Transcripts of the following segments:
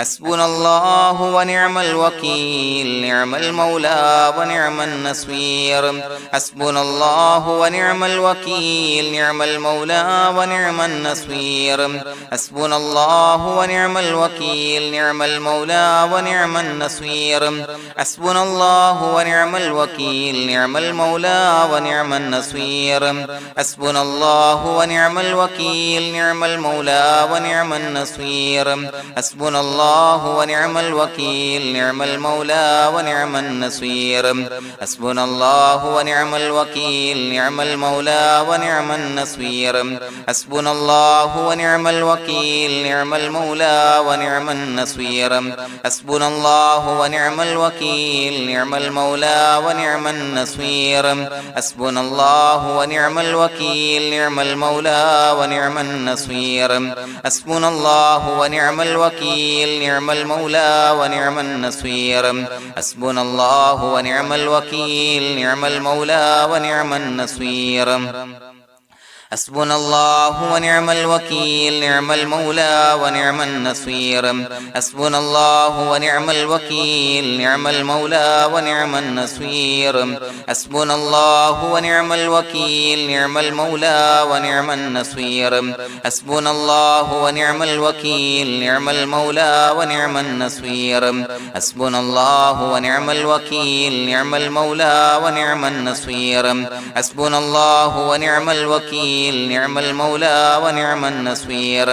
حسبنا الله ونعم الوكيل نعم المولى ونعم النصير حسبنا الله ونعم الوكيل نعم المولى ونعم النصير حسبنا الله ونعم الوكيل نعم المولى ونعم النصير حسبنا الله ونعم الوكيل نعم المولى ونعم النصير حسبنا الله ونعم الوكيل نعم المولى ونعم النصير حسبنا الله ونعم الوكيل نعم المولى ونعم النصير حسبنا الله ونعم الوكيل نعم المولى ونعم النصير حسبنا الله ونعم الوكيل نعم المولى ونعم النصير حسبنا الله ونعم الوكيل نعم المولى ونعم النصير حسبنا الله ونعم الوكيل نعم المولى ونعم النصير حسبنا الله ونعم الوكيل نعم المولى ونعم النصير حسبنا الله ونعم الوكيل نعم المولى ونعم النصير حسبنا الله ونعم الوكيل نعم المولى ونعم النصير حسبنا الله ونعم الوكيل نعم المولى ونعم النصير حسبنا الله ونعم الوكيل نعم المولى ونعم النصير حسبنا الله ونعم الوكيل نعم المولى ونعم النصير حسبنا الله ونعم الوكيل نعم المولى ونعم النصير حسبنا الله ونعم الوكيل نعم المولى ونعم النصير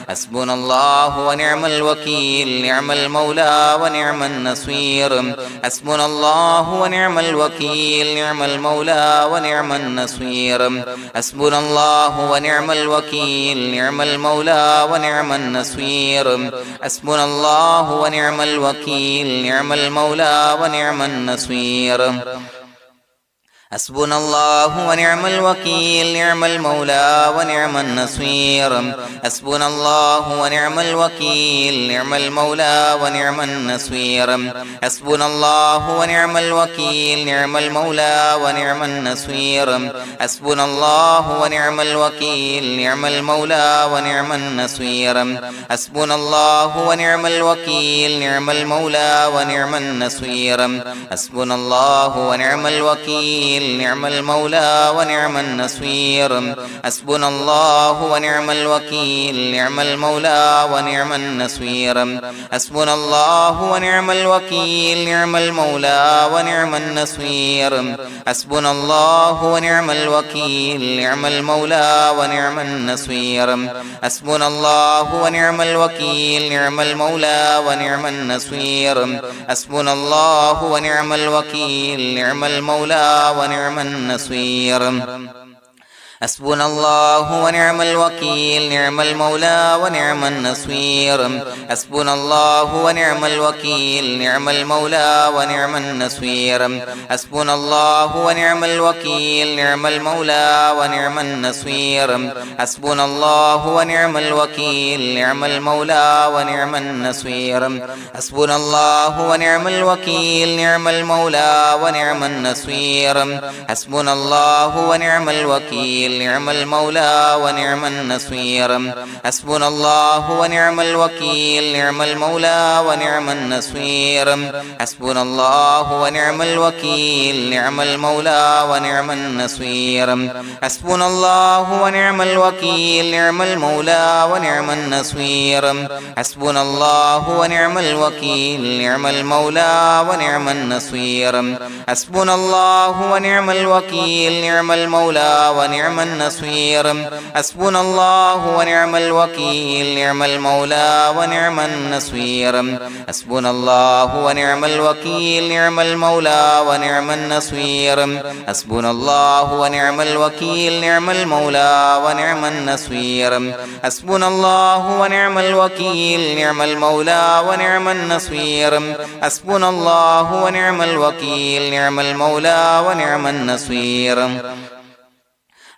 حسبنا الله ونعم الوكيل نعم المولى ونعم النصير حسبنا الله ونعم الوكيل نعم المولى ونعم النصير حسبنا الله ونعم الوكيل نعم المولى ونعم النصير حسبنا الله ونعم الوكيل نعم المولى ونعم النصير حسبنا الله ونعم الوكيل نعم المولى ونعم النصير حسبنا الله ونعم الوكيل نعم المولى ونعم النصير حسبنا الله ونعم الوكيل نعم المولى ونعم النصير حسبنا الله ونعم الوكيل نعم المولى ونعم النصير حسبنا الله ونعم الوكيل نعم المولى ونعم النصير حسبنا الله ونعم الوكيل نعم المولى ونعم النصير حسبنا الله ونعم الوكيل نعم المولى ونعم النصير حسبنا الله ونعم الوكيل نعم المولى ونعم النصير حسبنا الله ونعم الوكيل نعم المولى ونعم النصير حسبنا الله ونعم الوكيل نعم المولى ونعم النصير حسبنا الله ونعم الوكيل نعم المولى ونعم النصير حسبنا الله ونعم الوكيل نعم المولى ونعم النصير حسبنا الله ونعم الوكيل نعم المولى ونعم النصير حسبنا الله ونعم الوكيل نعم المولى ونعم النصير حسبنا الله ونعم الوكيل نعم المولى ونعم النصير حسبنا الله ونعم الوكيل نعم المولى ونعم النصير حسبنا الله ونعم الوكيل نعم المولى ونعم النصير حسبنا الله ونعم الوكيل نعم المولى ونعم النصير حسبنا الله ونعم الوكيل نعم المولى ونعم النصير حسبنا الله ونعم الوكيل نعم المولى ونعم النصير حسبنا الله ونعم الوكيل نعم المولى ونعم النصير حسبنا الله ونعم الوكيل نعم المولى ونعم النصير حسبنا الله ونعم الوكيل نعم المولى ونعم النصير حسبنا الله ونعم الوكيل نعم المولى ونعم النصير حسبنا الله ونعم الوكيل نعم المولى ونعم النصير حسبنا الله ونعم الوكيل نعم المولى ونعم النصير حسبنا الله ونعم الوكيل نعم المولى ونعم النصير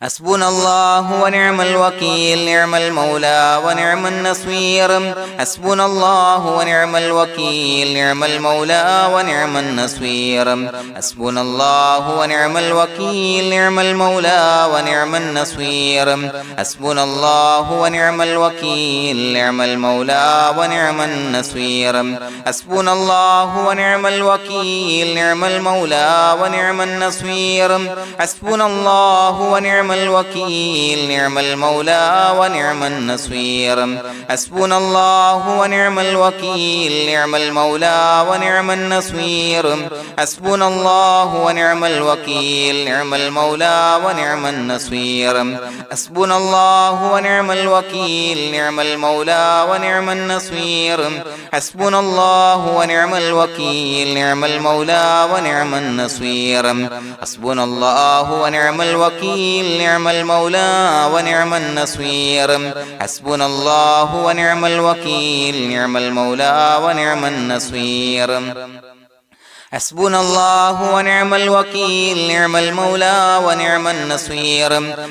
حسبنا الله ونعم الوكيل نعم المولى ونعم النصير حسبنا الله ونعم الوكيل نعم المولى ونعم النصير حسبنا الله ونعم الوكيل نعم المولى ونعم النصير حسبنا الله ونعم الوكيل نعم المولى ونعم النصير حسبنا الله ونعم الوكيل نعم المولى ونعم النصير حسبنا الله ونعم الوكيل نعم المولى ونعم النصير حسبنا الله ونعم الوكيل نعم المولى ونعم النصير حسبنا الله ونعم الوكيل نعم المولى ونعم النصير حسبنا الله ونعم الوكيل نعم المولى ونعم النصير حسبنا الله ونعم الوكيل نعم المولى ونعم النصير حسبنا الله ونعم الوكيل نعم المولى ونعم النصير حسبنا الله ونعم الوكيل نعم المولى ونعم النصير حسبنا الله ونعم الوكيل نعم المولى ونعم النصير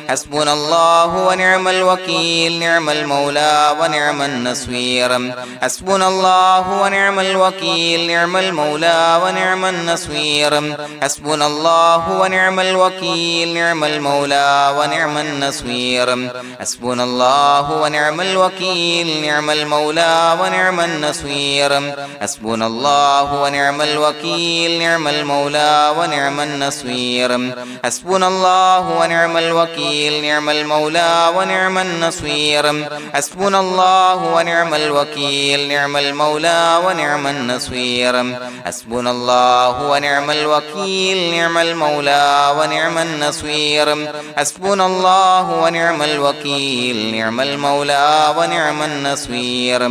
حسبنا الله ونعم الوكيل نعم المولى ونعم النصير حسبنا الله ونعم الوكيل نعم المولى ونعم النصير حسبنا الله ونعم الوكيل نعم المولى ونعم النصير حسبنا الله ونعم الوكيل نعم المولى ونعم النصير حسبنا الله ونعم الوكيل نعم المولى ونعم النصير حسبنا الله ونعم الوكيل نعم المولى ونعم النصير حسبنا الله ونعم الوكيل نعم المولى ونعم النصير حسبنا الله ونعم الوكيل نعم المولى ونعم النصير حسبنا الله ونعم الوكيل نعم المولى ونعم النصير حسبنا الله ونعم الوكيل نعم المولى ونعم النصير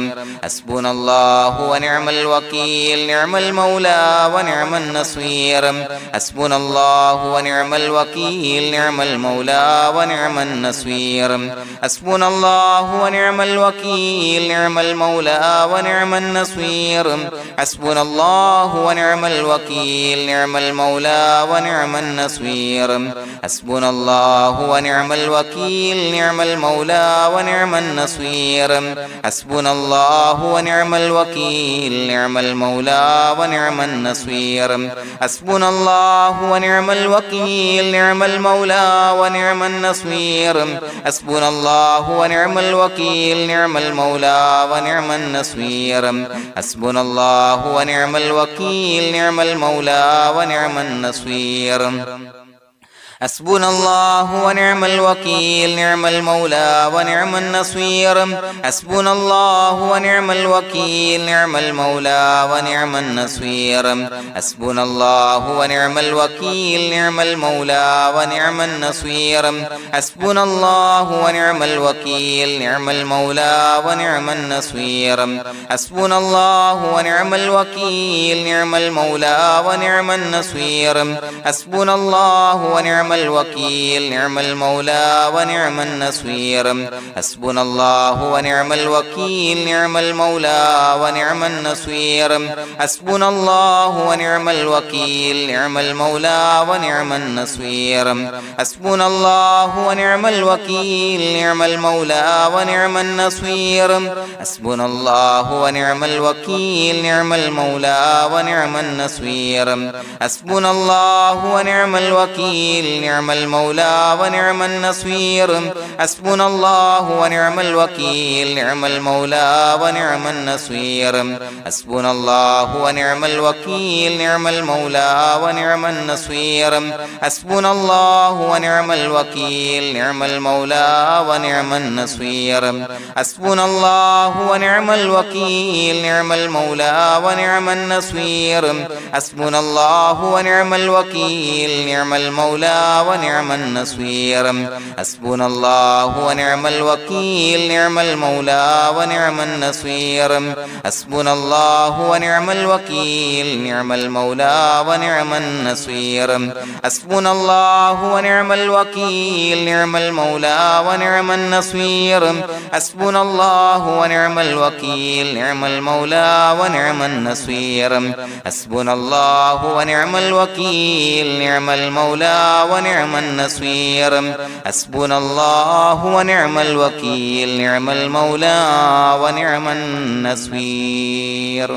حسبنا الله ونعم الوكيل نعم المولى ونعم النصير حسبنا الله ونعم الوكيل نعم المولى ونعم النصير حسبنا الله ونعم الوكيل نعم المولى ونعم النصير حسبنا الله ونعم الوكيل نعم المولى ونعم النصير حسبنا الله ونعم الوكيل نعم المولى ونعم النصير حسبنا الله ونعم الوكيل نعم المولى ونعم النصير حسبنا الله ونعم الوكيل نعم المولى ونعم النصير حسبنا الله ونعم الوكيل نعم المولى ونعم النصير حسبنا الله ونعم الوكيل نعم المولى ونعم النصير حسبنا الله ونعم الوكيل نعم المولى ونعم النصير حسبنا الله ونعم الوكيل نعم المولى ونعم النصير حسبنا الله ونعم الوكيل نعم المولى ونعم النصير حسبنا الله ونعم الوكيل نعم المولى ونعم النصير حسبنا الله ونعم الوكيل نعم المولى ونعم النصير حسبنا الله ونعم الوكيل نعم المولى ونعم النصير حسبنا الله ونعم الوكيل نعم المولى ونعم النصير حسبنا الله ونعم الوكيل نعم المولى ونعم النصير حسبنا الله ونعم الوكيل نعم المولى ونعم النصير حسبنا الله ونعم الوكيل نعم المولى ونعم النصير حسبنا الله ونعم الوكيل نعم المولى ونعم النصير حسبنا الله ونعم الوكيل نعم المولى ونعم النصير حسبنا الله ونعم الوكيل نعم المولى ونعم النصير حسبنا الله ونعم الوكيل نعم المولى ونعم النصير حسبنا الله ونعم الوكيل نعم المولى ونعم النصير حسبنا الله ونعم الوكيل نعم المولى ونعم النصير حسبنا الله ونعم الوكيل نعم المولى ونعم النصير حسبنا الله ونعم الوكيل نعم المولى ونعم النصير حسبنا الله ونعم الوكيل نعم المولى ونعم النصير حسبنا الله ونعم الوكيل نعم المولى ونعم النصير حسبنا الله ونعم الوكيل نعم المولى ونعم النصير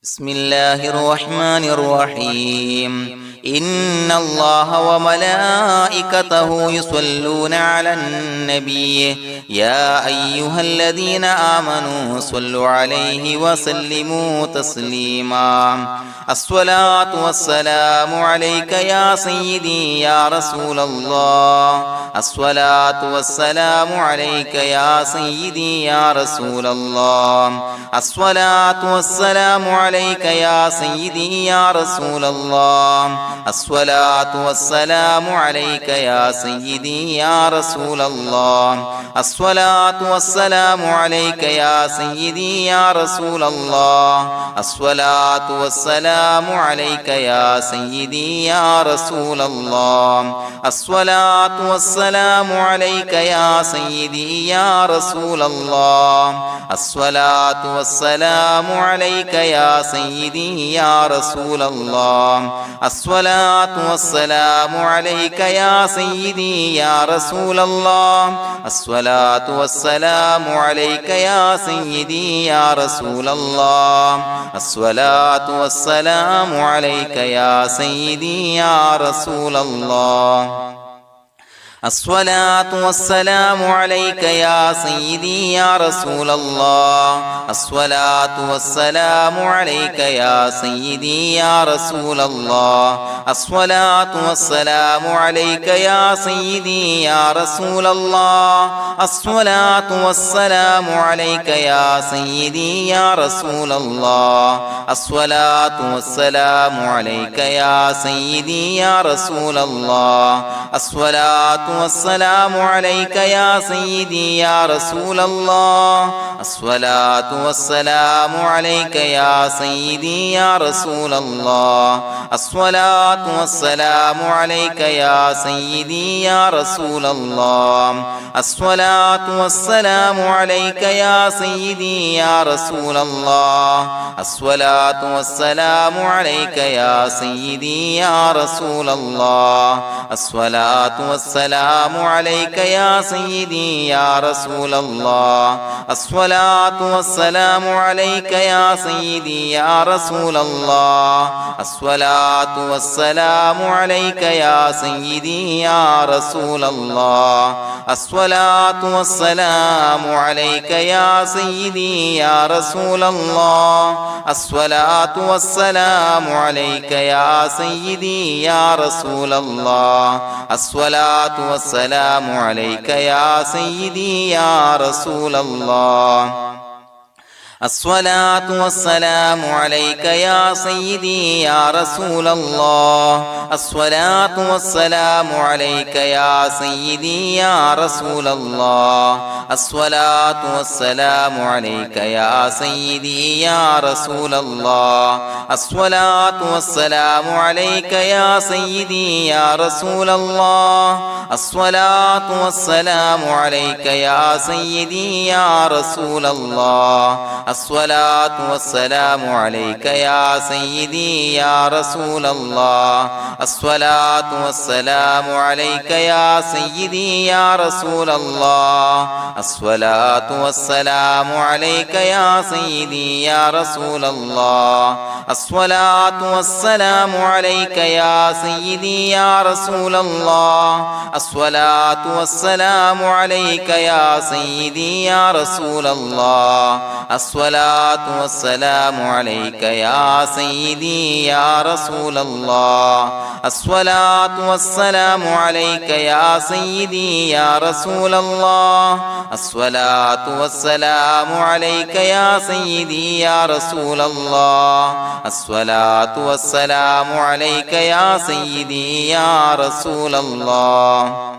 بسم الله الرحمن الرحيم إن الله وملائكته يصلون على النبي يا أيها الذين آمنوا صلوا عليه وسلموا تسليما الصلاة والسلام عليك يا سيدي يا رسول الله الصلاة والسلام عليك يا سيدي يا رسول الله الصلاة والسلام عليك يا سيدي يا رسول الله الصلاة والسلام عليك يا سيدي يا رسول الله الصلاة والسلام عليك يا سيدي يا رسول الله الصلاة والسلام عليك يا سيدي يا رسول الله الصلاة والسلام عليك يا سيدي يا رسول الله الصلاة والسلام عليك يا سيدي يا رسول الله الصلاة والسلام عليك يا سيدي يا رسول الله الصلاة والسلام عليك يا سيدي يا رسول الله الصلاة والسلام عليك يا سيدي يا رسول الله الصلاة والسلام عليك يا سيدي يا رسول الله الصلاة والسلام عليك يا سيدي يا رسول الله الصلاة والسلام عليك يا سيدي يا رسول الله الصلاة والسلام عليك يا سيدي يا رسول الله الصلاة والسلام عليك يا سيدي يا رسول الله الصلاة والسلام عليك يا سيدي يا رسول الله الصلاة والسلام عليك يا سيدي يا رسول الله الصلاة والسلام عليك يا سيدي يا رسول الله الصلاة والسلام عليك يا سيدي يا رسول الله الصلاة والسلام عليك يا سيدي يا رسول الله الصلاة والسلام عليك يا سيدي يا رسول الله الصلاة والسلام عليك يا سيدي يا رسول الله الصلاة والسلام عليك يا سيدي يا رسول الله الصلاة والسلام عليك يا سيدي يا رسول الله الصلاة والسلام عليك يا سيدي يا رسول الله الصلاة والسلام عليك يا سيدي يا رسول الله الصلاة والسلام عليك يا سيدي يا رسول الله الصلاة والسلام عليك يا سيدي يا رسول الله الصلاة والسلام عليك يا سيدي يا رسول الله الصلاة والسلام عليك يا سيدي يا رسول الله الصلاة والسلام عليك يا سيدي يا رسول الله الصلاة والسلام عليك يا سيدي يا رسول الله الصلاة والسلام عليك يا سيدي يا رسول الله الصلاة والسلام عليك يا سيدي يا رسول الله الصلاة والسلام عليك يا سيدي يا رسول الله الصلاة والسلام عليك يا سيدي يا رسول الله الصلاة والسلام عليك يا سيدي يا رسول الله الصلاة والسلام عليك يا سيدي يا رسول الله الصلاة والسلام عليك يا سيدي يا رسول الله الصلاة والسلام عليك يا سيدي يا رسول الله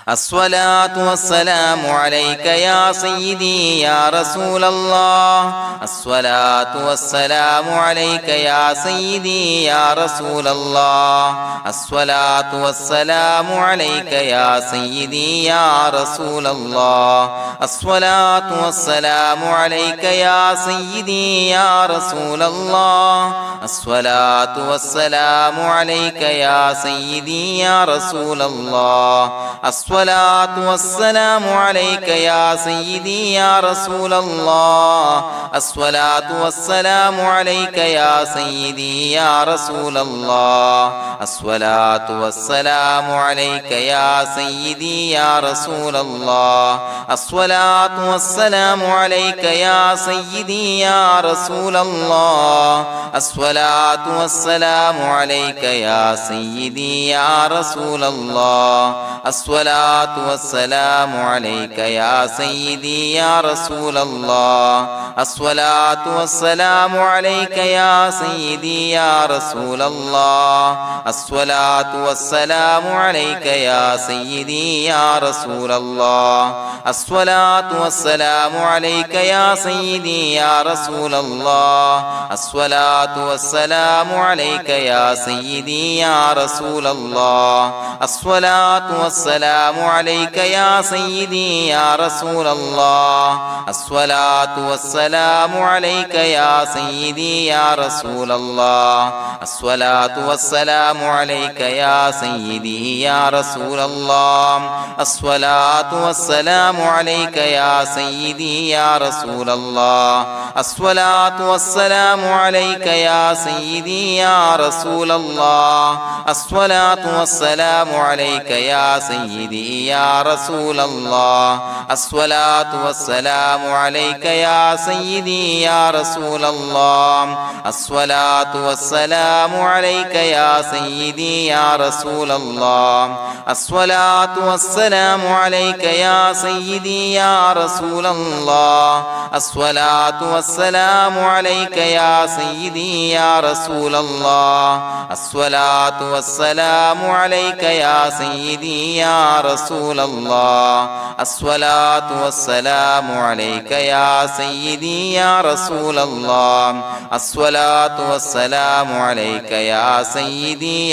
الصلاة والسلام عليك يا سيدي يا رسول الله الصلاة والسلام عليك يا سيدي يا رسول الله الصلاة والسلام عليك يا سيدي يا رسول الله الصلاة والسلام عليك يا سيدي يا رسول الله الصلاة والسلام عليك يا سيدي يا رسول الله الصلاة والسلام عليك يا سيدي يا رسول الله الصلاة والسلام عليك يا سيدي يا رسول الله الصلاة والسلام عليك يا سيدي يا رسول الله الصلاة والسلام عليك يا سيدي يا رسول الله الصلاة والسلام عليك يا سيدي يا رسول الله الصلاة والسلام عليك يا سيدي يا رسول الله الصلاة والسلام عليك يا سيدي يا رسول الله الصلاة والسلام عليك يا سيدي يا رسول الله الصلاة والسلام عليك يا سيدي يا رسول الله الصلاة والسلام عليك يا سيدي يا رسول الله الصلاة والسلام عليك يا سيدي يا رسول الله الصلاة والسلام عليك يا سيدي يا رسول الله الصلاة والسلام عليك يا سيدي يا رسول الله الصلاة والسلام عليك يا سيدي يا رسول الله الصلاة والسلام عليك يا سيدي يا رسول الله الصلاة والسلام عليك يا سيدي يا رسول الله الصلاة والسلام عليك يا سيدي يا رسول الله الصلاة والسلام عليك يا سيدي يا رسول الله الصلاة والسلام عليك يا سيدي يا رسول الله الصلاة والسلام عليك يا سيدي يا رسول الله الصلاة والسلام عليك يا سيدي يا رسول الله الصلاة والسلام عليك يا سيدي يا رسول الله الصلاة والسلام عليك يا سيدي يا رسول الله الصلاة والسلام عليك يا سيدي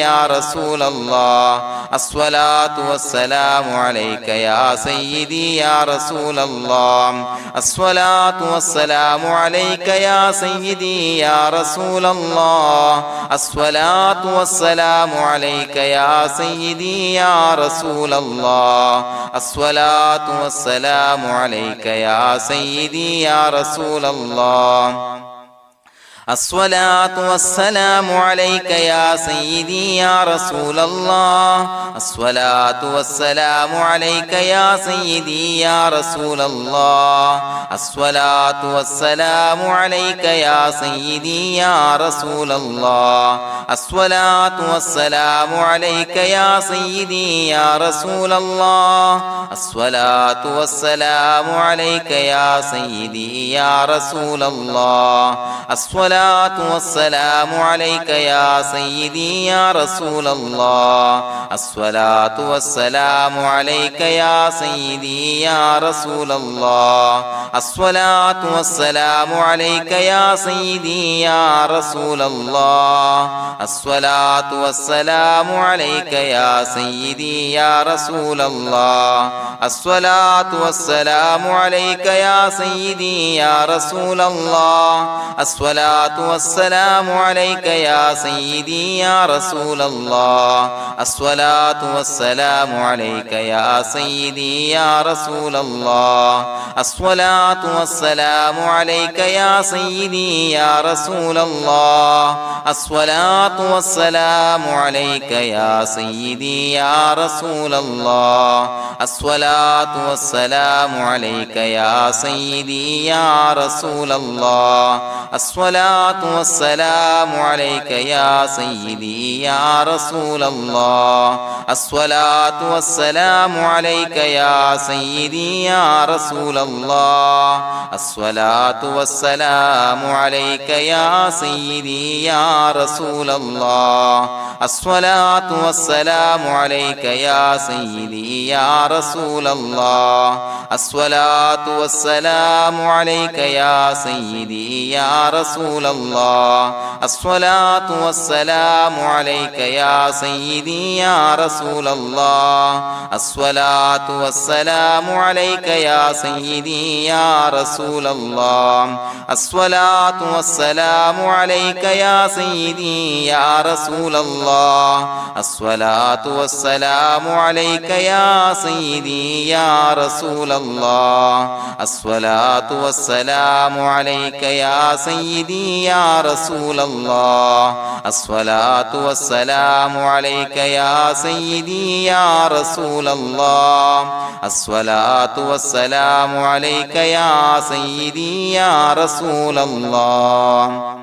يا رسول الله الصلاة والسلام عليك يا سيدي يا رسول الله الصلاة والسلام عليك يا سيدي يا رسول الله الصلاة والسلام عليك يا سيدي يا رسول الله الصلاة والسلام عليك يا سيدي يا رسول الله الصلاة والسلام عليك يا سيدي يا رسول الله الصلاة والسلام عليك يا سيدي يا رسول الله الصلاة والسلام عليك يا سيدي يا رسول الله الصلاة والسلام عليك يا سيدي يا رسول الله الصلاة والسلام عليك يا سيدي يا رسول الله الصلاة والسلام عليك يا سيدي يا رسول الله الصلاة والسلام عليك يا سيدي يا رسول الله الصلاة والسلام عليك يا سيدي يا رسول الله الصلاة والسلام عليك يا سيدي يا رسول الله الصلاة والسلام عليك يا سيدي يا رسول الله الصلاة والسلام عليك يا سيدي يا رسول الله الصلاة والسلام عليك يا سيدي يا رسول الله الصلاة والسلام عليك يا سيدي يا رسول الله الصلاة والسلام عليك يا سيدي يا رسول الله الصلاة الصلاة والسلام عليك يا سيدي يا رسول الله الصلاة والسلام عليك يا سيدي يا رسول الله الصلاة والسلام عليك يا سيدي يا رسول الله الصلاة والسلام عليك يا سيدي يا رسول الله الصلاة والسلام عليك يا سيدي يا رسول الله الصلاة والسلام عليك يا سيدي يا رسول الله الصلاة والسلام عليك يا سيدي يا رسول الله الصلاة والسلام عليك يا سيدي يا رسول الله الصلاة والسلام عليك يا سيدي يا رسول الله الصلاة والسلام عليك يا سيدي يا رسول الله الصلاة والسلام عليك يا سيدي يا رسول الله الصلاة والسلام عليك يا سيدي يا رسول الله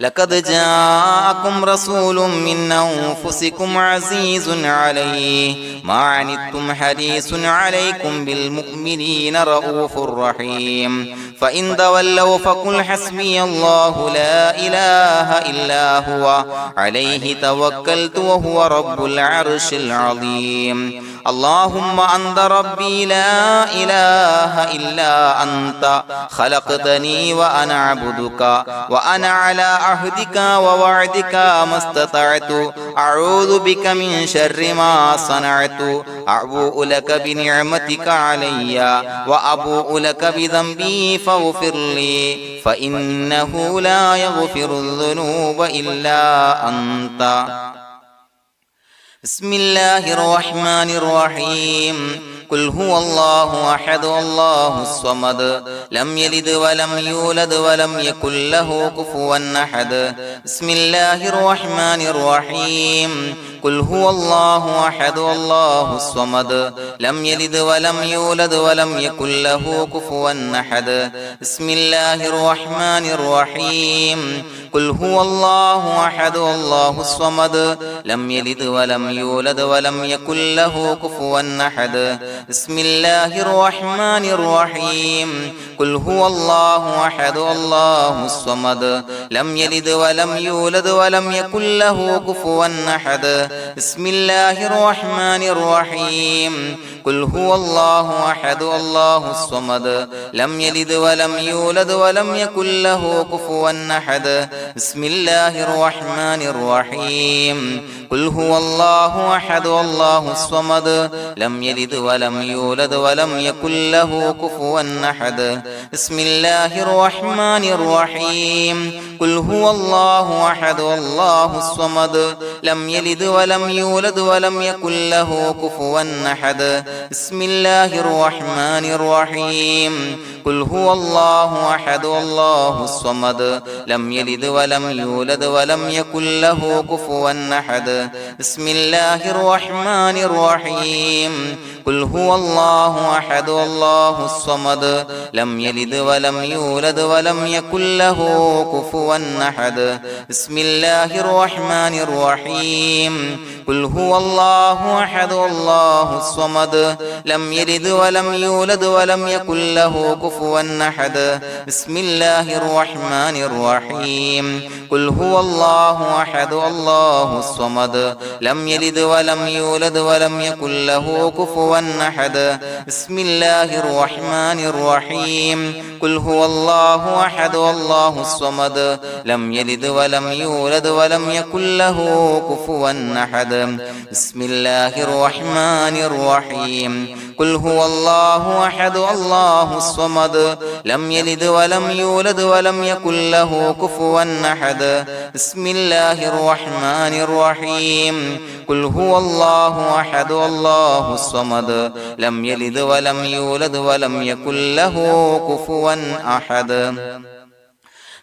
لقد جاءكم رسول من أنفسكم عزيز عليه ما عنتم حريص عليكم بالمؤمنين رؤوف رحيم فإن تولوا فقل حسبي الله لا إله إلا هو عليه توكلت وهو رب العرش العظيم اللهم أنت ربي لا إله إلا أنت خلقتني وأنا عبدك وأنا على عهدك ووعدك ما استطعت أعوذ بك من شر ما صنعت أبوء لك بنعمتك علي وأبوء لك بذنبي فاغفر لي فإنه لا يغفر الذنوب إلا أنت بسم الله الرحمن الرحيم قل هو الله أحد الله الصمد لم يلد ولم يولد ولم يكن له كفوا أحد بسم الله الرحمن الرحيم قل هو الله أحد الله الصمد لم يلد ولم يولد ولم يكن له كفوا أحد بسم الله الرحمن الرحيم قل هو الله أحد الله الصمد لم يلد ولم يولد ولم يكن له كفوا أحد بسم الله الرحمن الرحيم قل هو الله أحد الله الصمد لم يلد ولم يولد ولم يكن له كفوا أحد بسم الله الرحمن الرحيم قل هو الله أحد الله الصمد لم يلد ولم يولد ولم يكن له كفوا أحد بسم الله الرحمن الرحيم قل هو الله أحد الله الصمد لم يلد ولم يولد ولم يكن له كفوا أحد بسم الله الرحمن الرحيم قل هو الله أحد الله الصمد لم يلد ولم يولد ولم يكن له كفوا أحد بسم الله الرحمن الرحيم قل هو الله أحد الله الصمد لم يلد ولم يولد ولم يكن له كفوا أحد بسم الله الرحمن الرحيم قل هو الله أحد الله الصمد لم يلد ولم يولد ولم يكن له كفوا أحد بسم الله الرحمن الرحيم قل هو الله أحد الله الصمد لم يلد ولم يولد ولم يكن له كفوا أحد بسم الله الرحمن الرحيم قل هو الله أحد الله الصمد لم يلد ولم يولد ولم يكن له كفوا أحد بسم الله الرحمن الرحيم قل هو الله أحد الله الصمد لم يلد ولم يولد ولم يكن له كفوا أحد بسم الله الرحمن الرحيم قل هو الله أحد الله الصمد لم يلد ولم يولد ولم يكن له كفوا أحد بسم الله الرحمن الرحيم قل هو الله أحد الله الصمد لم يلد ولم يولد ولم يكن له كفوا أحد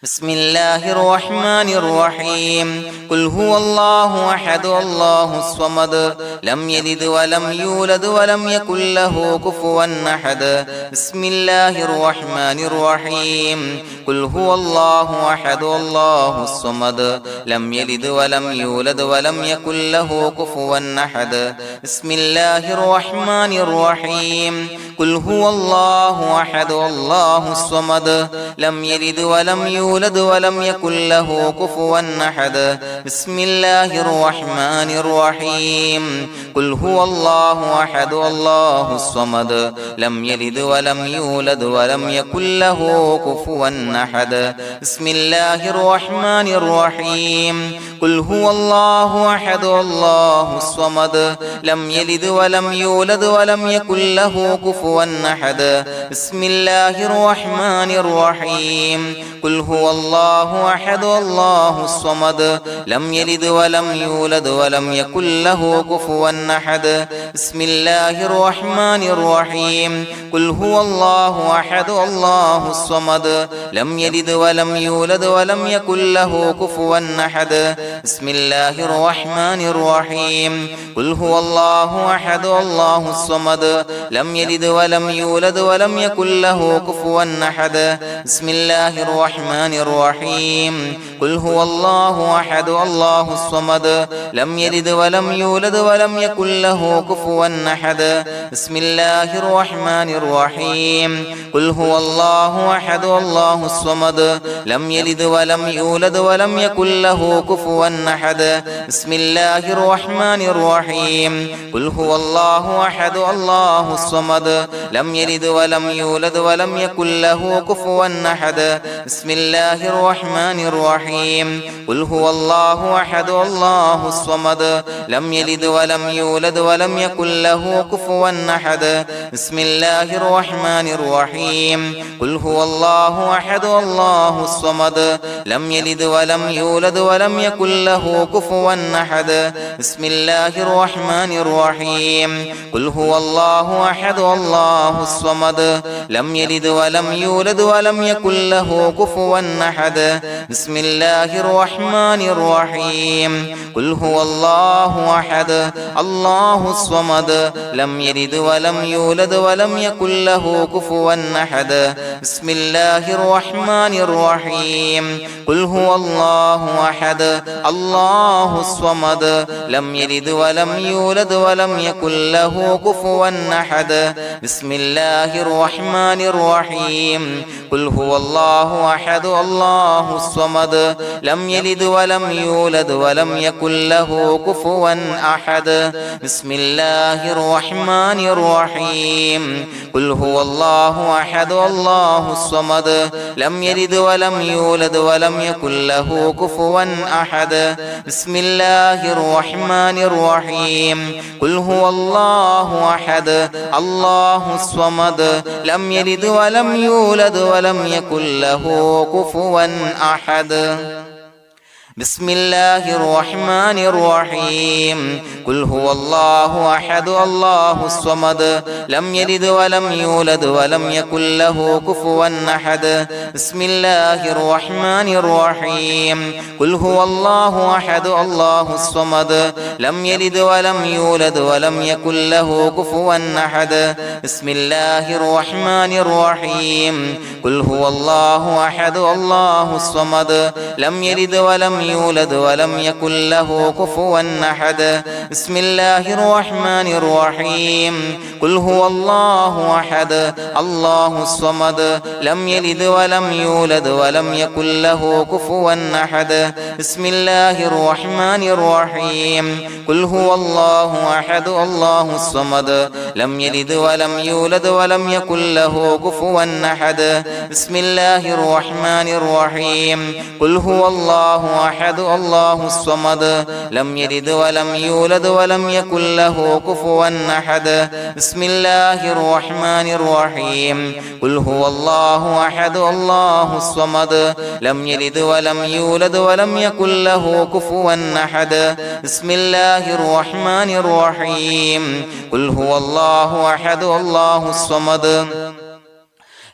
بسم الله الرحمن الرحيم قل هو الله أحد الله الصمد لم يلد ولم يولد ولم يكن له كفوا أحد بسم الله الرحمن الرحيم قل هو الله أحد الله الصمد لم يلد ولم يولد ولم يكن له كفوا أحد بسم الله الرحمن الرحيم قل هو الله أحد الله الصمد لم يلد ولم يولد ولم يكن له كفوا أحد بسم الله الرحمن الرحيم قل هو الله أحد الله الصمد لم يلد ولم يولد ولم يكن له كفوا أحد بسم الله الرحمن الرحيم قل هو الله أحد الله الصمد لم يلد ولم يولد ولم يكن له كفوا أحد بسم الله الرحمن الرحيم قل هو الله أحد الله الصمد لم يلد ولم يولد ولم يكن له كفوا أحد بسم الله الرحمن الرحيم قل هو الله أحد الله الصمد لم يلد ولم يولد ولم يكن له كفوا أحد بسم الله الرحمن الرحيم قل هو الله أحد الله الصمد لم يلد ولم يولد ولم يكن له كفوا أحد بسم الله الرحمن الرحيم قل هو الله أحد الله الصمد لم يلد ولم يولد ولم يكن له كفوا أحد بسم الله الرحمن الرحيم قل هو الله أحد الله الصمد لم يلد ولم يولد ولم يكن له كفوا أحد بسم الله الرحمن الرحيم قل هو الله أحد الله الصمد لم يلد ولم يولد ولم يكن له كفوا أحد بسم الله الرحمن الرحيم قل هو الله أحد الله الصمد لم يلد ولم يولد ولم يكن له كفوا أحد بسم الله الرحمن الرحيم قل هو الله أحد الله الصمد لم يلد ولم يولد ولم يكن له كفوا أحد بسم الله الرحمن الرحيم قل هو الله أحد الله الصمد لم يلد ولم يولد ولم يكن له كفوا أحد بسم الله الرحمن الرحيم قل هو الله أحد الله الصمد لم يلد ولم يولد ولم يكن له كفوا أحد بسم الله الرحمن الرحيم قل هو الله أحد الله الصمد لم يلد ولم يولد ولم يكن له كفوا أحد بسم الله الرحمن الرحيم قل هو الله أحد الله الصمد لم يلد ولم يولد ولم يكن له كفوا أحد بسم الله الرحمن الرحيم قل هو الله أحد الله الصمد لم يلد ولم يولد ولم يكن له كفوا أحد بسم الله الرحمن الرحيم قل هو الله أحد الله الصمد لم يلد ولم يولد ولم يكن له كفوا أحد بسم الله الرحمن الرحيم قل هو الله أحد الله الصمد لم يلد ولم يولد ولم يكن له كفوا أحد بسم الله الرحمن الرحيم قل هو الله أحد الله الصمد لم يلد ولم يولد ولم يكن له كفوا أحد بسم الله الرحمن الرحيم قل هو الله أحد الله الصمد لم يلد ولم يولد ولم يكن له كفوا أحد بسم الله الرحمن الرحيم قل هو الله أحد الله الصمد لم يلد ولم يولد ولم يكن له كفوا أحد بسم الله الرحمن الرحيم قل هو الله أحد الله الصمد لم يلد ولم يولد ولم يكن له كفوا أحد بسم الله الرحمن الرحيم قل هو الله أحد الله الصمد لم يلد ولم يولد ولم يكن له كفوا أحد بسم الله الرحمن الرحيم قل هو الله أحد الله الصمد لم يلد ولم يولد ولم يكن له كفوا أحد بسم الله الرحمن الرحيم قل هو الله أحد الله الصمد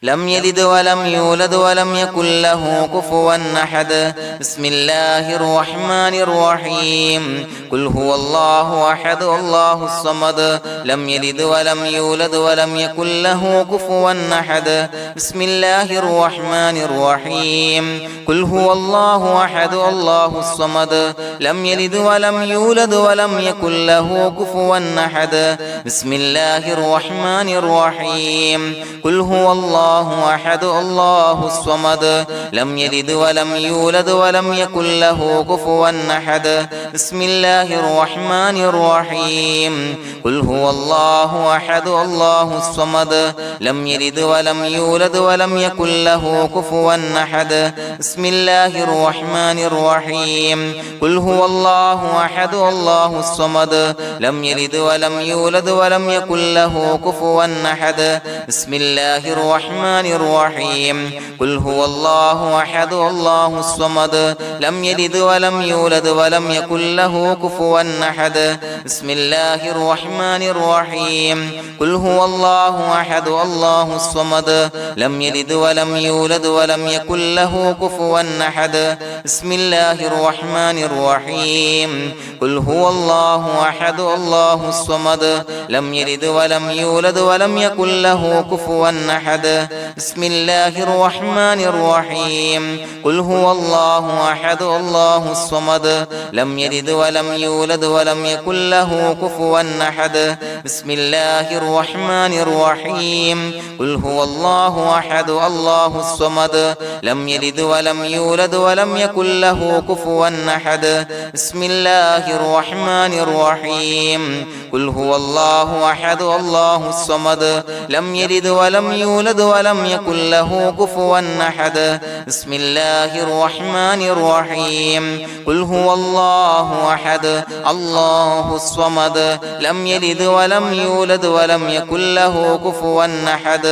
لم يلد ولم يولد ولم يكن له كفوا أحد بسم الله الرحمن الرحيم قل هو الله أحد الله الصمد لم يلد ولم يولد ولم يكن له كفوا أحد بسم الله الرحمن الرحيم قل هو الله أحد الله الصمد لم يلد ولم يولد ولم يكن له كفوا أحد بسم الله الرحمن الرحيم قل هو الله أحد الله الصمد لم يلد ولم يولد ولم يكن له كفوا أحد بسم الله الرحمن الرحيم قل هو الله أحد الله الصمد لم يلد ولم يولد ولم يكن له كفوا أحد بسم الله الرحمن الرحيم قل هو الله أحد الله الصمد لم يلد ولم يولد ولم يكن له كفوا أحد بسم الله الرحمن الرحيم قل هو الله أحد الله الصمد لم يلد ولم يولد ولم يكن له كفوا أحد بسم الله الرحمن الرحيم قل هو الله أحد الله الصمد لم يلد ولم يولد ولم يكن له كفوا أحد بسم الله الرحمن الرحيم قل هو الله أحد الله الصمد لم يلد ولم يولد ولم يكن له كفوا أحد بسم الله الرحمن الرحيم قل هو الله أحد الله الصمد لم يلد ولم يولد ولم يكن له كفوا أحد بسم الله الرحمن الرحيم قل هو الله أحد الله الصمد لم يلد ولم يولد ولم يكن له كفوا أحد بسم الله الرحمن الرحيم قل هو الله أحد الله الصمد لم يلد ولم يولد ولم يكن له كفوا أحد بسم الله الرحمن الرحيم قل هو الله أحد الله الصمد لم يلد ولم يولد ولم يكن له كفوا أحد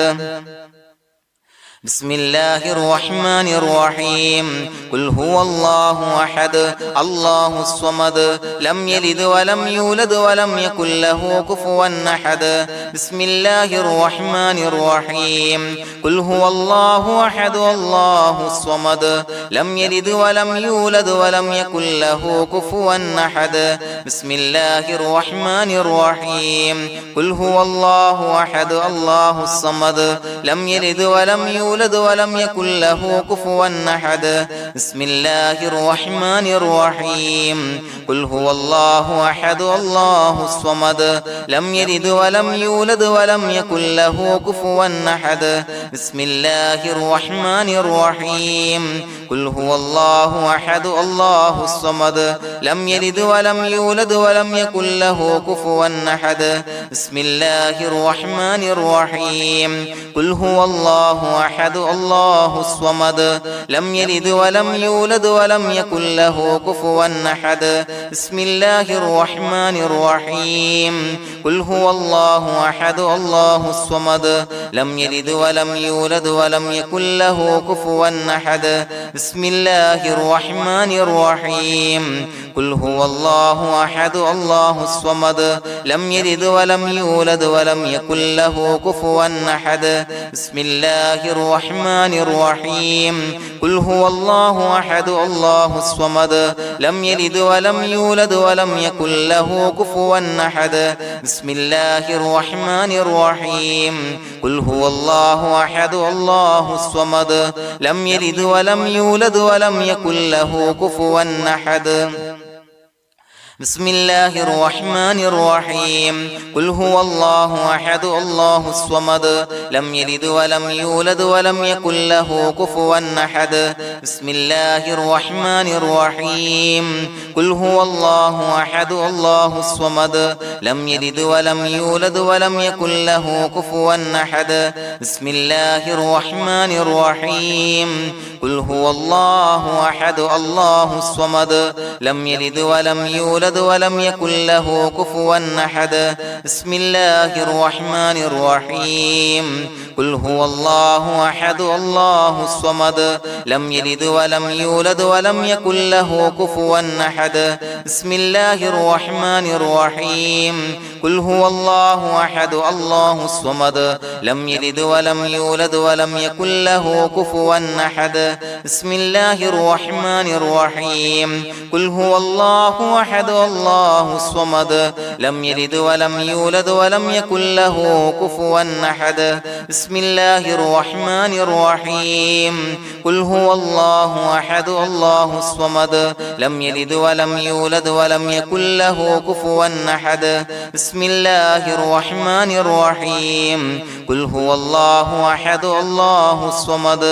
بسم الله الرحمن الرحيم قل هو الله أحد الله الصمد لم يلد ولم يولد ولم يكن له كفوا أحد بسم الله الرحمن الرحيم قل هو الله أحد الله الصمد لم يلد ولم يولد ولم يكن له كفوا أحد بسم الله الرحمن الرحيم قل هو الله أحد الله الصمد لم يلد ولم يولد ولم يكن له كفوا أحد بسم الله الرحمن الرحيم قل هو الله أحد الله الصمد لم يلد ولم يولد ولم يكن له كفوا أحد بسم الله الرحمن الرحيم قل هو الله أحد الله الصمد لم يلد ولم يولد ولم يكن له كفوا أحد بسم الله الرحمن الرحيم قل هو الله أحد الله الصمد لم يلد ولم يولد ولم يكن له كفوا أحد بسم الله الرحمن الرحيم قل هو الله أحد الله الصمد لم يلد ولم يولد ولم يكن له كفوا أحد بسم الله الرحمن الرحيم قل هو الله أحد الله الصمد لم يلد ولم يولد ولم يكن له كفوا أحد بسم الله الرحمن الرحيم قل هو الله أحد الله الصمد لم يلد ولم يولد ولم يكن له كفوا أحد بسم الله الرحمن الرحيم قل هو الله أحد الله الصمد لم يلد ولم يولد ولم يكن له كفوا أحد بسم الله الرحمن الرحيم قل هو الله أحد الله الصمد لم يلد ولم يولد ولم يكن له كفوا أحد بسم الله الرحمن الرحيم قل هو الله أحد الله الصمد لم يلد ولم يولد ولم يكن له كفوا أحد بسم الله الرحمن الرحيم قل هو الله أحد الله الصمد لم يلد ولم يولد يولد ولم يكن له كفوا أحد بسم الله الرحمن الرحيم قل هو الله أحد الله الصمد لم يلد ولم يولد ولم يكن له كفوا أحد بسم الله الرحمن الرحيم قل هو الله أحد الله الصمد لم يلد ولم يولد ولم يكن له كفوا أحد بسم الله الرحمن الرحيم قل هو الله أحد الله الصمد لم يلد ولم يولد ولم يكن له كفوا أحد بسم الله الرحمن الرحيم قل هو الله أحد الله الصمد لم يلد ولم يولد ولم يكن له كفوا أحد بسم الله الرحمن الرحيم قل هو الله أحد الله الصمد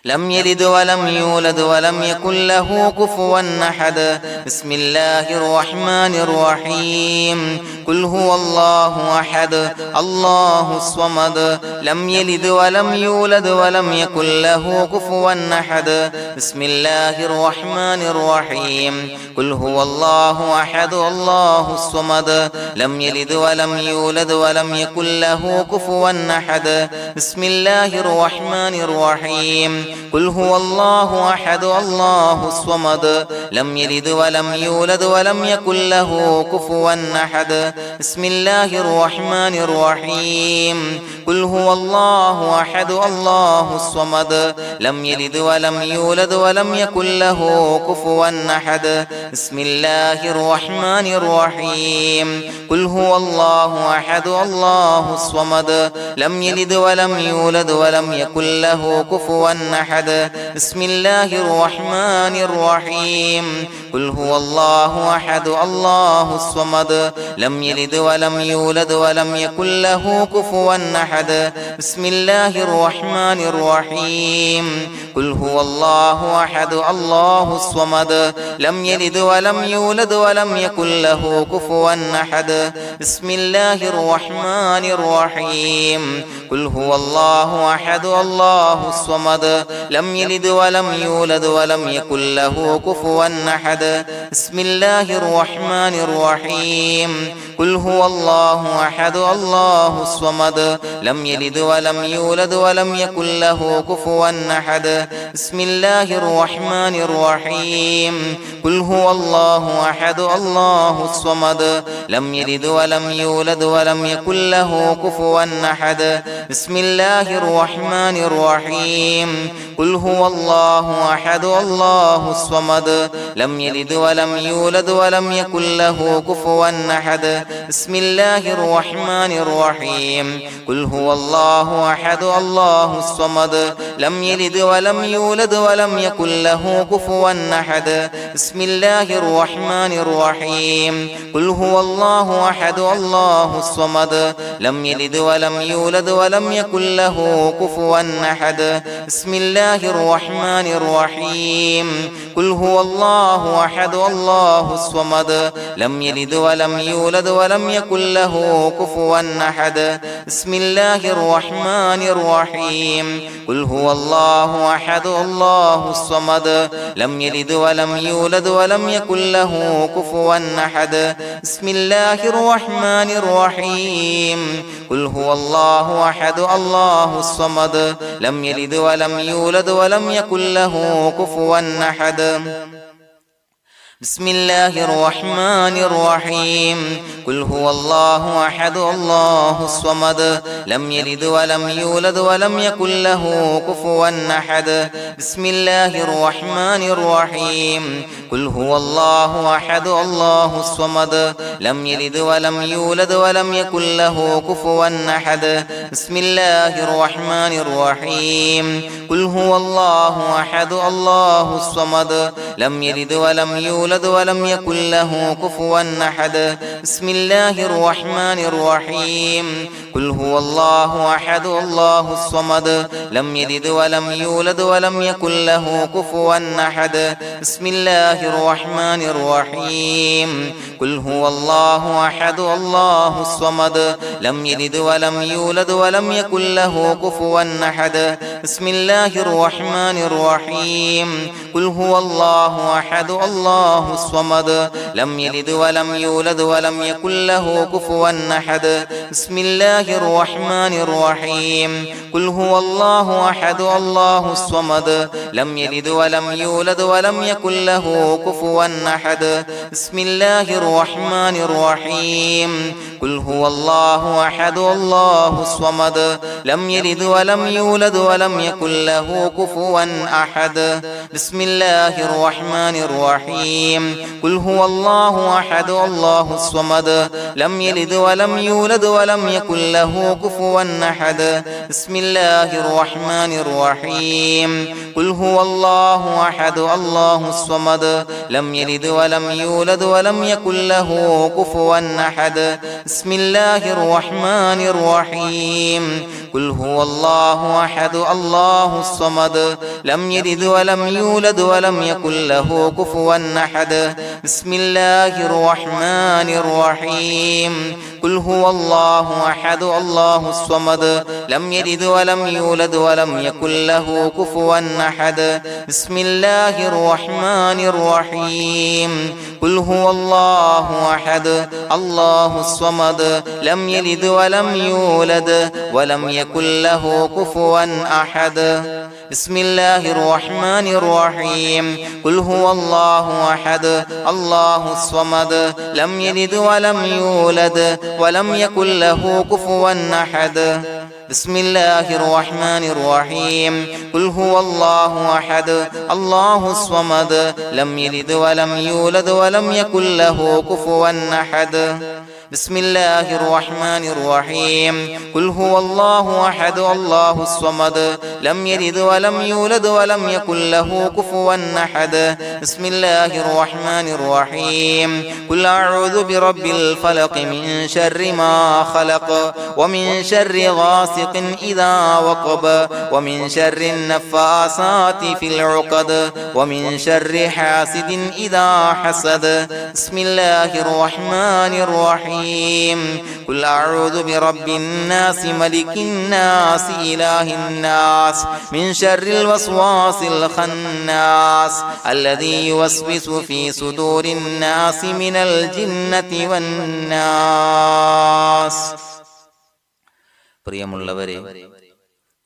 لم يلد ولم يولد ولم يكن له كفوا أحد بسم الله الرحمن الرحيم قل هو الله أحد الله الصمد لم يلد ولم يولد ولم يكن له كفوا أحد بسم الله الرحمن الرحيم قل هو الله أحد الله الصمد لم يلد ولم يولد ولم يكن له كفوا أحد بسم الله الرحمن الرحيم قل هو الله أحد الله الصمد لم يلد ولم يولد ولم يكن له كفوا أحد بسم الله الرحمن الرحيم قل هو الله أحد الله الصمد لم يلد ولم يولد ولم يكن له كفوا أحد بسم الله الرحمن الرحيم قل هو الله أحد الله الصمد لم يلد ولم يولد ولم يكن له كفوا أحد بسم الله الرحمن الرحيم قل هو الله أحد الله الصمد لم يلد ولم يولد ولم يكن له كفوا أحد بسم الله الرحمن الرحيم قل هو الله أحد الله الصمد لم يلد ولم يولد ولم يكن له كفوا أحد بسم الله الرحمن الرحيم قل هو الله أحد الله الصمد لم يلد ولم يولد ولم يكن له كفوا أحد بسم الله الرحمن الرحيم قل هو الله أحد الله الصمد لم يلد ولم يولد ولم يكن له كفوا أحد بسم الله الرحمن الرحيم قل هو الله أحد الله الصمد لم يلد ولم يولد ولم يكن له كفوا أحد بسم الله الرحمن الرحيم قل هو الله أحد الله الصمد لم يلد ولم يولد ولم يكن له كفوا أحد بسم الله الرحمن الرحيم قل هو الله أحد الله الصمد لم يلد ولم يولد ولم يكن له كفوا أحد بسم الله الرحمن الرحيم قل هو الله أحد الله الصمد لم يلد ولم يولد ولم يكن له كفوا أحد بسم الله الرحمن الرحيم قل هو الله أحد الله الصمد لم يلد ولم يولد ولم يكن له كفوا أحد بسم الله الرحمن الرحيم قل هو الله أحد الله الصمد لم يلد ولم يولد ولم يكن له كفوا أحد بسم الله الرحمن الرحيم قل هو الله أحد الله الصمد لم يلد ولم يولد ولم يكن له كفوا أحد بسم الله الرحمن الرحيم قل هو الله أحد الله الصمد لم يلد ولم يولد ولم يكن له كفوا أحد بسم الله الرحمن الرحيم قل هو الله أحد الله الصمد لم يلد ولم يولد ولم يكن له كفوا أحد بسم الله الرحمن الرحيم قل هو الله أحد الله الصمد لم يلد ولم يولد ولم يكن له كفوا أحد بسم الله الرحمن الرحيم قل هو الله أحد الله الصمد لم يلد ولم يولد ولم يكن له كفوا أحد بسم الله الرحمن الرحيم قل هو الله أحد الله الصمد لم يلد ولم يولد ولم يكن له كفوا أحد بسم الله الرحمن الرحيم قل هو الله الله أحد الله الصمد لم يلد ولم يولد ولم يكن له كفوا أحد بسم الله الرحمن الرحيم قل هو الله أحد الله الصمد لم يلد ولم يولد ولم يكن له كفوا أحد بسم الله الرحمن الرحيم قل هو الله أحد الله الصمد لم يلد ولم يولد ولم يكن له كفوا أحد بسم الله الرحمن الرحيم قل هو الله أحد الله الصمد لم يلد ولم يولد ولم يكن له كفوا أحد بسم الله الرحمن الرحيم قل هو الله أحد الله الصمد لم يلد ولم يولد ولم يكن له كفوا أحد بسم الله الرحمن الرحيم قل هو الله أحد الله الصمد لم يلد ولم يولد ولم يكن له كفوا أحد بسم الله الرحمن الرحيم قل هو الله أحد الله الصمد لم يلد ولم يولد ولم يكن له كفوا أحد بسم الله الرحمن الرحيم قل هو الله أحد الله الصمد لم يلد ولم يولد ولم يكن له كفوا أحد بسم الله الرحمن الرحيم قل هو الله أحد الله الصمد لم يلد ولم يولد ولم يكن له كفوا أحد بسم الله الرحمن الرحيم قل هو الله أحد الله الصمد لم يلد ولم يولد ولم يكن له كفوا أحد بسم الله الرحمن الرحيم قل هو الله أحد الله الصمد لم يلد ولم يولد ولم يكن له كفوا أحد بسم الله الرحمن الرحيم قل أعوذ برب الفلق من شر ما خلق ومن شر غاسق إذا وقب ومن شر النفاثات في العقد ومن شر حاسد إذا حسد بسم الله الرحمن الرحيم قل أعوذ برب الناس ملك الناس إله الناس من شر الوسواس الخناس الذي يوسوس في صدور الناس من الجنة والناس. പ്രിയമുള്ളവരെ,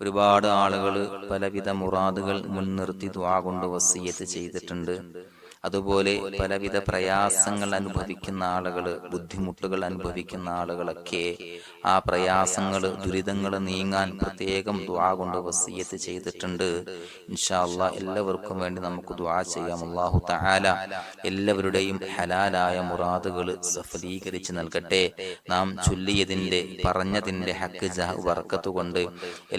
ഒരുപാട് ആളുകൾ പലവിധ മുറാദുകൾ മുൻനിർത്തി ദുആ കൊണ്ട് വസിയ്യത്ത് ചെയ്തിട്ടുണ്ട്. അതുപോലെ പലവിധ പ്രയാസങ്ങൾ അനുഭവിക്കുന്ന ആളുകൾ, ബുദ്ധിമുട്ടുകൾ അനുഭവിക്കുന്ന ആളുകളൊക്കെ ആ പ്രയാസങ്ങൾ, ദുരിതങ്ങൾ നീങ്ങാൻ പ്രത്യേകം ദുആ കൊണ്ട് വസിയ്യത്ത് ചെയ്തിട്ടുണ്ട്. ഇൻഷാ അല്ലാഹ് എല്ലാവർക്കും വേണ്ടി നമുക്ക് ദുആ ചെയ്യാം. അല്ലാഹു തആല എല്ലാവരുടെയും ഹലാലായ മുറാദുകൾ സഫലീകരിച്ച് നൽകട്ടെ. നാം ചൊല്ലിയതിന്റെ, പറഞ്ഞതിന്റെ ഹക്ക് ജാഹ് ബർക്കത്ത് കൊണ്ട്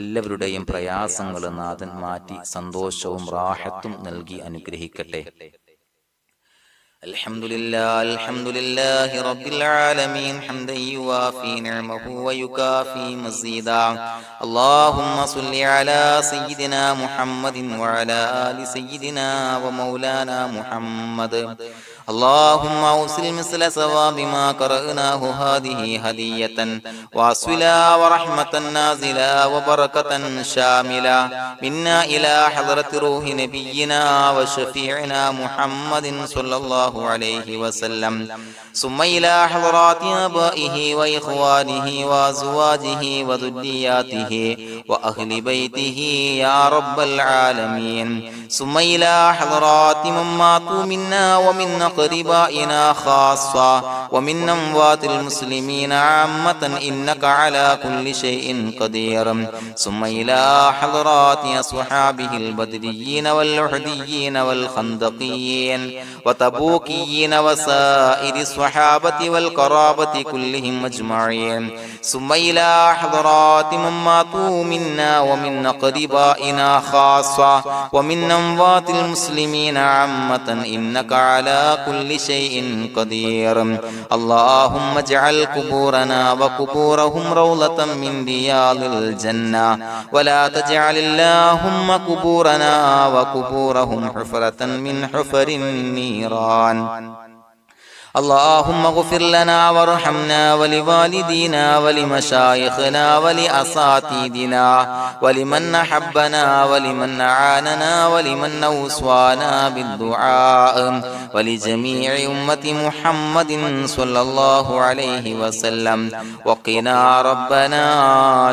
എല്ലാവരുടെയും പ്രയാസങ്ങൾ നാഥൻ മാറ്റി സന്തോഷവും റാഹത്തും നൽകി അനുഗ്രഹിക്കട്ടെ. الحمد لله رب العالمين حمدا يوافي نعمه ويكافي مزيدا. اللهم صل على سيدنا محمد وعلى آل سيدنا ومولانا محمد. اللهم أوصل مثل ثواب ما قرأناه هذه هدية واصلا ورحمة نازلا وبركة شاملة منا إلى حضرة روح نبينا وشفيعنا محمد صلى الله عليه وسلم، ثم إلى حضرات آبائه وإخوانه وأزواجه وذرياته وأهل بيته يا رب العالمين، ثم إلى حضرات من ماتوا منا ومن أقربائنا خاصة ومن أموات المسلمين عامة إنك على كل شيء قدير، ثم إلى حضرات أصحابه البدريين والأحديين والخندقيين وتبوكيين وسائر الصحابة والقرابة كلهم أجمعين، ثم إلى حضرات من ماتوا منا ومن أقربائنا خاصة ومن أموات المسلمين عامة إنك على كل شيء قدير. اللهم اجعل قبورنا وقبورهم روضة من رياض الجنة، ولا تجعل اللهم قبورنا وقبورهم حفرة من حفر النيران. اللهم اغفر لنا وارحمنا ولوالدينا ولمشايخنا ولأساتذتنا ولمن أحبنا ولمن أعاننا ولمن أوصانا بالدعاء ولجميع أمة محمد صلى الله عليه وسلم وقنا ربنا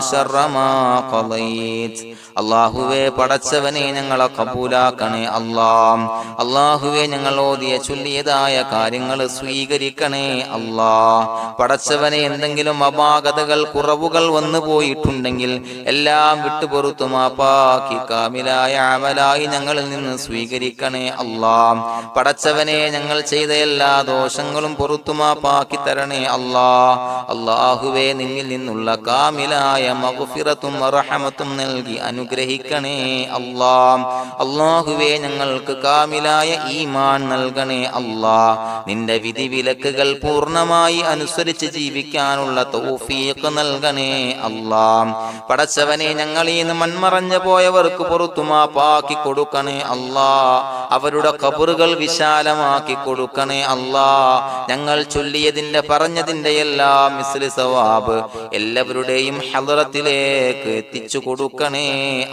شر ما قضيت. അള്ളാഹുവേ പടച്ചവനെ ഞങ്ങളെ കബൂലാക്കണേ അല്ലാഹ്. അള്ളാഹുവേ ഞങ്ങൾ ഓതിയ ചൊല്ലിയതായ കാര്യങ്ങൾ സ്വീകരിക്കണേ അല്ലാഹ്. പടച്ചവനെ എന്തെങ്കിലും അപാകതകൾ കുറവുകൾ വന്നു പോയിട്ടുണ്ടെങ്കിൽ എല്ലാം വിട്ടുപൊറുത്തു മാപ്പാക്കി കാമിലായ അമലായി ഞങ്ങളിൽ നിന്ന് സ്വീകരിക്കണേ അല്ലാഹ്. പടച്ചവനെ ഞങ്ങൾ ചെയ്ത എല്ലാ ദോഷങ്ങളും പൊറുത്തു മാപ്പാക്കി തരണേ അല്ലാഹ്. അള്ളാഹുവേ നിന്നിൽ നിന്നുള്ള കാമിലായ മഗ്ഫിറത്തും റഹമത്തും നൽകി അനുഗ്രഹിക്കണേ അല്ലാഹ്. അല്ലാഹുവേ ഞങ്ങൾക്ക് കാമിലായ ഈമാൻ നൽകണേ അല്ലാഹ്. നിന്റെ വിധി വിലക്കുകൾ പൂർണ്ണമായി അനുസരിച്ച് ജീവിക്കാനുള്ള തൗഫീഖ് നൽകണേ അല്ലാഹ്. പടച്ചവനെ ഞങ്ങളിൽ നിന്ന് മൺമറഞ്ഞു പോയവർക്ക് പുറത്തു മാപ്പാക്കി കൊടുക്കണേ അല്ലാഹ്. അവരുടെ ഖബറുകൾ വിശാലമാക്കി കൊടുക്കണേ അല്ലാഹ്. ഞങ്ങൾ ചൊല്ലിയതിന്റെ പറഞ്ഞതിന്റെ എല്ലാം മിസ്ലി സവാബ് എല്ലാവരുടെയും ഹളറത്തിലേക്ക് എത്തിച്ചു കൊടുക്കണേ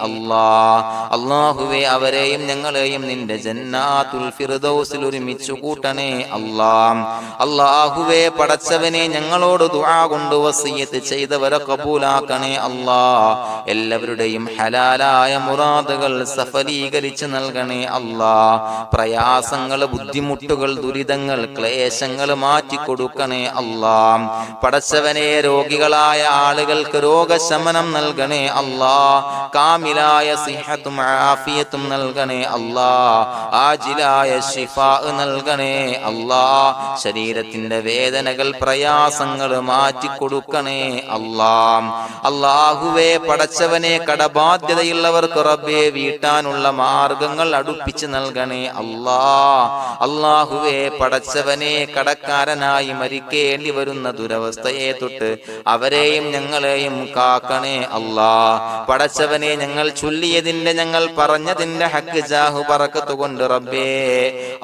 അല്ലാഹ്. അല്ലാഹുവേ അവരെയും ഞങ്ങളെയും നിന്റെ ജന്നാത്തുൽ ഫിർദൗസിൽ ഒരുമിച്ചു കൂട്ടണേ അല്ലാഹ്. അല്ലാഹുവേ പടച്ചവനെ ഞങ്ങളോട് ദുആ കൊണ്ട് വസിയത്ത് ചെയ്തവരെ കബൂലാക്കണേ അല്ലാഹ്. എല്ലാവരുടെയും ഹലാലായ മുറാദുകൾ സഫലീകരിച്ച് നൽകണേ അല്ലാഹ്. പ്രയാസങ്ങൾ, ബുദ്ധിമുട്ടുകൾ, ദുരിതങ്ങൾ, ക്ലേശങ്ങൾ മാറ്റിക്കൊടുക്കണേ അല്ലാഹ്. പടച്ചവനെ രോഗികളായ ആളുകൾക്ക് രോഗശമനം നൽകണേ അല്ലാഹ്. കാമിലായ സിഹത്തും ആഫിയത്തും നൽകണേ അല്ലാഹ്. ആജിലായ ശിഫാ നൽകണേ അല്ലാഹ്. ശരീരത്തിന്റെ വേദനകൾ, പ്രയാസങ്ങൾ മാറ്റിക്കൊടുക്കണേ അല്ലാഹ്. അല്ലാഹുവേ പടച്ചവനെ കടബാധ്യതയുള്ളവർക്ക് റബ്ബേ വീട്ടാനുള്ള മാർഗങ്ങൾ അടുപ്പിച്ച് നൽകണേ അല്ലാഹ്. അല്ലാഹുവേ പടച്ചവനെ കടക്കാരനായി മരിക്കേണ്ടി വരുന്ന ദുരവസ്ഥയെ തൊട്ട് അവരെയും ഞങ്ങളെയും കാക്കണേ അല്ലാഹ്. പടച്ചവനെ ഞങ്ങൾ ചൊല്ലിയതിന്റെ, ഞങ്ങൾ പറഞ്ഞതിന്റെ ഹക്ക് ജാഹു ബറക്കത്ത് കൊണ്ട് റബ്ബേ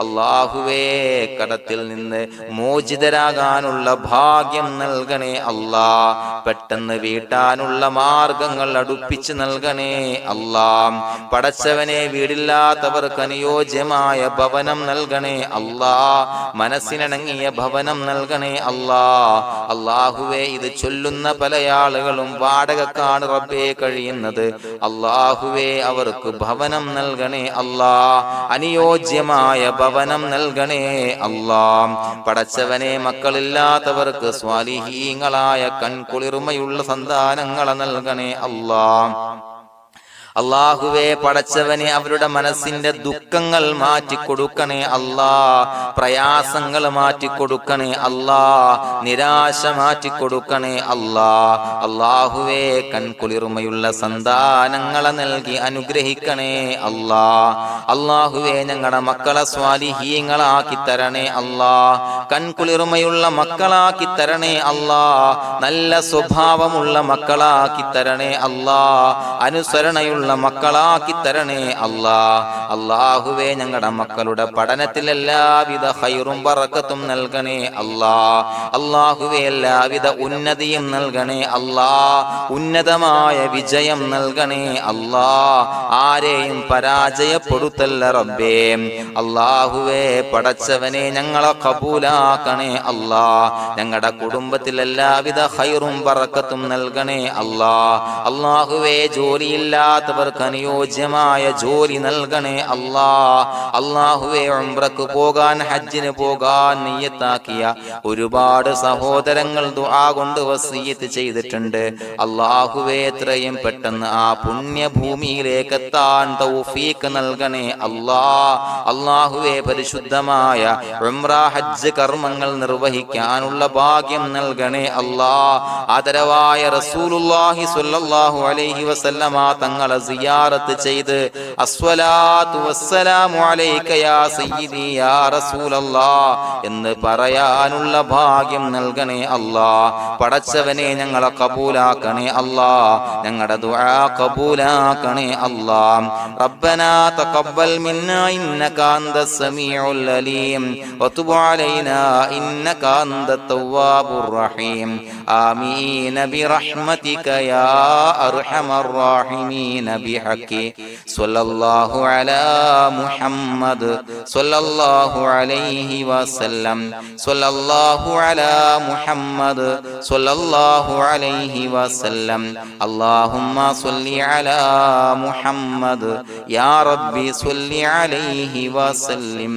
അല്ലാഹുവേ കടത്തിൽ നിന്ന് മോചിതരാകാനുള്ള ഭാഗ്യം നൽകണേ അല്ലാഹ്. പെട്ടെന്ന് വീട്ടാനുള്ള മാർഗങ്ങൾ അടുപ്പിച്ച് നൽകണേ അല്ലാഹ്. പടച്ചവനെ വീടില്ലാത്തവർക്ക് അനുയോജ്യമായ ഭവനം നൽകണേ അല്ലാഹ്. മനസ്സിനിണങ്ങിയ ഭവനം നൽകണേ അല്ലാഹ്. അല്ലാഹുവേ ഇത് ചൊല്ലുന്ന പല ആളുകളും വാടകക്കാണ് റബ്ബേ കഴിയുന്നത്. അല്ലാഹുവേ അവർക്ക് ഭവനം നൽകണേ അല്ലാഹ്. അനുയോജ്യമായ ഭവനം നൽകണേ അല്ലാഹ്. പടച്ചവനെ മക്കളില്ലാത്തവർക്ക് സ്വാലിഹീങ്ങളായ കൺകുളിർമയുള്ള സന്താനങ്ങളെ നൽകണേ അല്ലാഹ്. അല്ലാഹുവേ പടച്ചവനെ അവരുടെ മനസ്സിന്റെ ദുഃഖങ്ങൾ മാറ്റിക്കൊടുക്കണേ അല്ലാഹ്. പ്രയാസങ്ങൾ മാറ്റിക്കൊടുക്കണേ അല്ലാഹ്. നിരാശ മാറ്റിക്കൊടുക്കണേ അല്ലാഹ്. അല്ലാഹുവേ കൺകുളിർമയുള്ള സന്താനങ്ങളെ നൽകി അനുഗ്രഹിക്കണേ അല്ലാഹ്. അല്ലാഹുവേ ഞങ്ങളുടെ മക്കളെ സ്വാലിഹീങ്ങളാക്കി തരണേ അല്ലാഹ്. കൺകുളിർമയുള്ള മക്കളാക്കി തരണേ അല്ലാഹ്. നല്ല സ്വഭാവമുള്ള മക്കളാക്കി തരണേ അല്ലാഹ്. അനുസരണയുള്ള മക്കളാക്കി തരണേ അല്ലാഹ്. അല്ലാഹുവേ ഞങ്ങളുടെ മക്കളുടെ പഠനത്തിൽ എല്ലാവിധ ഖൈറും ബറക്കത്തും നൽകണേ അല്ലാഹ്. അല്ലാഹുവേ എല്ലാവിധ ഉന്നതിയും നൽകണേ അല്ലാഹ്. ഉന്നതമായ വിജയം നൽകണേ അല്ലാഹ്. ആരെയും പരാജയപ്പെടുത്തല്ല റബ്ബേ. അല്ലാഹുവേ പടച്ചവനെ ഞങ്ങളെ കബൂലാക്കണേ അല്ലാഹ്. ഞങ്ങളുടെ കുടുംബത്തിൽ എല്ലാവിധ ഖൈറും ബറക്കത്തും നൽകണേ അല്ലാഹ്. അല്ലാഹുവേ ജോലിയില്ലാത്ത അനുയോജ്യമായ ജോലി നൽകണേ അല്ലാഹ്. അല്ലാഹുവേ ഉംറക്ക് പോകാൻ, ഹജ്ജിന് പോകാൻ നിയ്യത്താക്കിയ ഒരുപാട് സഹോദരങ്ങൾ ദുആ കൊണ്ട് വസിയത്ത് ചെയ്തിട്ടുണ്ട്. അല്ലാഹുവേ എത്രയും പെട്ടെന്ന് ആ പുണ്യഭൂമിയിലേക്ക് എത്താൻ തൗഫീഖ് നൽകണേ അല്ലാഹ്. അല്ലാഹുവേ പരിശുദ്ധമായ ഉംറ ഹജ്ജ് കർമ്മങ്ങൾ നിർവഹിക്കാനുള്ള ഭാഗ്യം നൽകണേ അല്ലാഹ്. ആദരവായ റസൂലുള്ളാഹി സ്വല്ലല്ലാഹു അലൈഹി വസല്ലമ തങ്ങളെ സിയാറത്ത് ചെയ്ത് അസ്സലാത്തു വസ്സലാമു അലൈക യാ സയ്യിദി യാ റസൂലല്ലാഹ് എന്ന് പറയാനുള്ള ഭാഗ്യം നൽകണേ അല്ലാഹ്. പടച്ചവനെ ഞങ്ങളെ കബൂലാക്കണേ അല്ലാഹ്, ഞങ്ങളുടെ ദുആ കബൂലാക്കണേ അല്ലാഹ്. റബ്ബനാ തഖബ്ബൽ മിന്നാ ഇന്നക അന്തസ് സമീഉൽ അലീം വതുബ് അലൈനാ ഇന്നക അന്തത് തവ്വാബുർ റഹീം. ആമീൻ ബിറഹ്മതിക യാ അർഹമർ റഹീമീൻ ബിഹഖി സ്വല്ലല്ലാഹു അലാ മുഹമ്മദ് സ്വല്ലല്ലാഹു അലൈഹി വസല്ലം സ്വല്ലല്ലാഹു അലാ മുഹമ്മദ് സ്വല്ലല്ലാഹു അലൈഹി വസല്ലം. അല്ലാഹുമ്മ സ്വല്ലി അലാ മുഹമ്മദ് യാ റബ്ബി സ്വല്ലി അലൈഹി വസല്ലം.